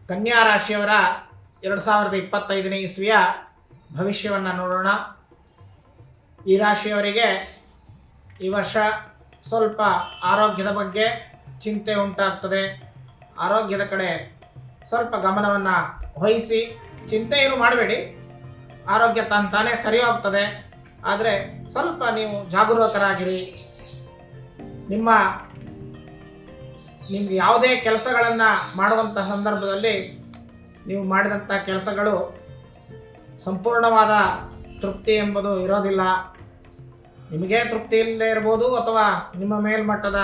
ಕನ್ಯಾ ರಾಶಿಯವರ 2025ನೇ ಇಸ್ವಿಯ ಭವಿಷ್ಯವನ್ನು ನೋಡೋಣ. ಈ ರಾಶಿಯವರಿಗೆ ಈ ವರ್ಷ ಸ್ವಲ್ಪ ಆರೋಗ್ಯದ ಬಗ್ಗೆ ಚಿಂತೆ ಉಂಟಾಗ್ತದೆ. ಆರೋಗ್ಯದ ಕಡೆ ಸ್ವಲ್ಪ ಗಮನವನ್ನು ವಹಿಸಿ. ಚಿಂತೆ ಏನು ಮಾಡಬೇಡಿ, ಆರೋಗ್ಯ ತಾನೇ ಸರಿ ಹೋಗ್ತದೆ. ಆದರೆ ಸ್ವಲ್ಪ ನೀವು ಜಾಗರೂಕರಾಗಿರಿ. ನಿಮ್ಗೆ ಯಾವುದೇ ಕೆಲಸಗಳನ್ನು ಮಾಡುವಂಥ ಸಂದರ್ಭದಲ್ಲಿ ನೀವು ಮಾಡಿದಂಥ ಕೆಲಸಗಳು ಸಂಪೂರ್ಣವಾದ ತೃಪ್ತಿ ಎಂಬುದು ಇರೋದಿಲ್ಲ. ನಿಮಗೆ ತೃಪ್ತಿ ಇಲ್ಲದೆ ಇರ್ಬೋದು, ಅಥವಾ ನಿಮ್ಮ ಮೇಲ್ಮಟ್ಟದ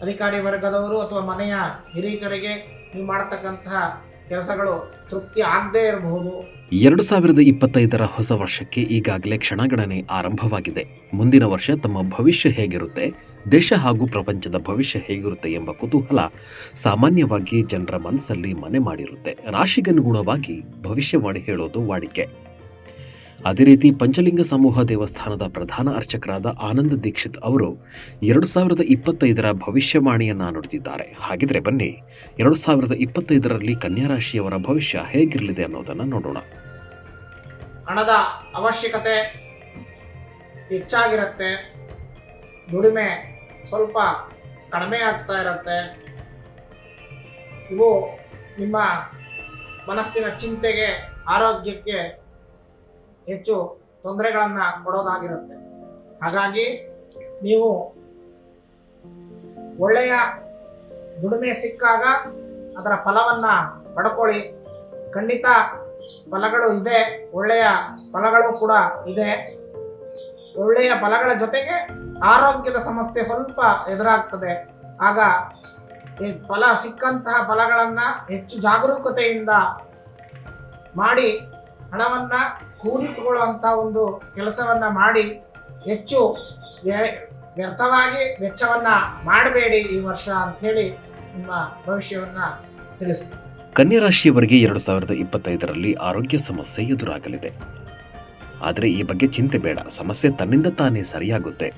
ಅಧಿಕಾರಿ ವರ್ಗದವರು ಅಥವಾ ಮನೆಯ ಹಿರಿಯರಿಗೆ ನೀವು ಮಾಡತಕ್ಕಂತಹ ಕೆಲಸಗಳು ತೃಪ್ತಿ ಆಗದೇ ಇರಬಹುದು. 2025ರ ಹೊಸ ವರ್ಷಕ್ಕೆ ಈಗಾಗಲೇ ಕ್ಷಣಗಣನೆ ಆರಂಭವಾಗಿದೆ. ಮುಂದಿನ ವರ್ಷ ತಮ್ಮ ಭವಿಷ್ಯ ಹೇಗಿರುತ್ತೆ, ದೇಶ ಹಾಗೂ ಪ್ರಪಂಚದ ಭವಿಷ್ಯ ಹೇಗಿರುತ್ತೆ ಎಂಬ ಕುತೂಹಲ ಸಾಮಾನ್ಯವಾಗಿ ಜನರ ಮನಸ್ಸಲ್ಲಿ ಮನೆ ಮಾಡಿರುತ್ತೆ. ರಾಶಿಗನುಗುಣವಾಗಿ ಭವಿಷ್ಯವಾಣಿ ಹೇಳೋದು ವಾಡಿಕೆ. ಅದೇ ರೀತಿ ಪಂಚಲಿಂಗ ಸಮೂಹ ದೇವಸ್ಥಾನದ ಪ್ರಧಾನ ಅರ್ಚಕರಾದ ಆನಂದ್ ದೀಕ್ಷಿತ್ ಅವರು 2025ರ ಭವಿಷ್ಯವಾಣಿಯನ್ನ ನುಡಿದಿದ್ದಾರೆ. ಹಾಗಿದ್ರೆ ಬನ್ನಿ 2025ರಲ್ಲಿ ಕನ್ಯಾ ರಾಶಿಯವರ ಭವಿಷ್ಯ ಹೇಗಿರಲಿದೆ ಅನ್ನೋದನ್ನ ನೋಡೋಣ. ಹಣದ ಅವಶ್ಯಕತೆ ಹೆಚ್ಚಾಗಿರುತ್ತೆ. ದುಡಿಮೆ ಸ್ವಲ್ಪ ಕಡಿಮೆ ಆಗ್ತಾ ಇರುತ್ತೆ. ಇವು ನಿಮ್ಮ ಮನಸ್ಸಿನ ಚಿಂತೆಗೆ, ಆರೋಗ್ಯಕ್ಕೆ ಹೆಚ್ಚು ತೊಂದರೆಗಳನ್ನು ಕೊಡೋದಾಗಿರುತ್ತೆ. ಹಾಗಾಗಿ ನೀವು ಒಳ್ಳೆಯ ದುಡಿಮೆ ಸಿಕ್ಕಾಗ ಅದರ ಫಲವನ್ನು ಪಡ್ಕೊಳ್ಳಿ. ಖಂಡಿತ ಫಲಗಳು ಇದೆ, ಒಳ್ಳೆಯ ಫಲಗಳು ಕೂಡ ಇದೆ. ಒಳ್ಳೆಯ ಫಲಗಳ ಜೊತೆಗೆ ಆರೋಗ್ಯದ ಸಮಸ್ಯೆ ಸ್ವಲ್ಪ ಎದುರಾಗ್ತದೆ. ಆಗ ಈ ಸಿಕ್ಕಂತಹ ಫಲಗಳನ್ನು ಹೆಚ್ಚು ಜಾಗರೂಕತೆಯಿಂದ ಮಾಡಿ ಹಣವನ್ನು ಕೂಡಿಟ್ಟುಕೊಳ್ಳುವಂಥ ಒಂದು ಕೆಲಸವನ್ನು ಮಾಡಿ ಹೆಚ್ಚು ವ್ಯರ್ಥವಾಗಿ ವೆಚ್ಚವನ್ನು ಮಾಡಬೇಡಿ ಈ ವರ್ಷ ಅಂಥೇಳಿ ನಿಮ್ಮ ಭವಿಷ್ಯವನ್ನು ತಿಳಿಸ್ತೀವಿ. ಕನ್ಯಾ ರಾಶಿಯವರಿಗೆ 2025ರಲ್ಲಿ ಆರೋಗ್ಯ ಸಮಸ್ಯೆ ಎದುರಾಗಲಿದೆ. ಆದರೆ ಈ ಬಗ್ಗೆ ಚಿಂತೆ ಬೇಡ, ಸಮಸ್ಯೆ ತನ್ನಿಂದ ತಾನೇ ಸರಿಯಾಗುತ್ತೆ.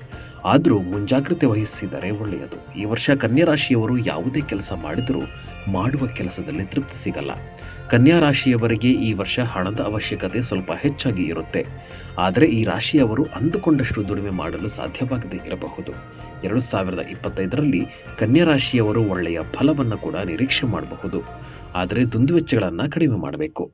ಆದರೂ ಮುಂಜಾಗ್ರತೆ ವಹಿಸಿದರೆ ಒಳ್ಳೆಯದು. ಈ ವರ್ಷ ಕನ್ಯಾ ರಾಶಿಯವರು ಯಾವುದೇ ಕೆಲಸ ಮಾಡಿದರೂ ಮಾಡುವ ಕೆಲಸದಲ್ಲಿ ತೃಪ್ತಿ ಸಿಗಲ್ಲ. ಕನ್ಯಾ ರಾಶಿಯವರಿಗೆ ಈ ವರ್ಷ ಹಣದ ಅವಶ್ಯಕತೆ ಸ್ವಲ್ಪ ಹೆಚ್ಚಾಗಿ ಇರುತ್ತೆ. ಆದರೆ ಈ ರಾಶಿಯವರು ಅಂದುಕೊಂಡಷ್ಟು ದುಡಿಮೆ ಮಾಡಲು ಸಾಧ್ಯವಾಗದೇ ಇರಬಹುದು. 2025ರಲ್ಲಿ ಕನ್ಯಾ ರಾಶಿಯವರು ಒಳ್ಳೆಯ ಫಲವನ್ನು ಕೂಡ ನಿರೀಕ್ಷೆ ಮಾಡಬಹುದು. ಆದರೆ ದುಂದುವೆಚ್ಚಗಳನ್ನು ಕಡಿಮೆ ಮಾಡಬೇಕು.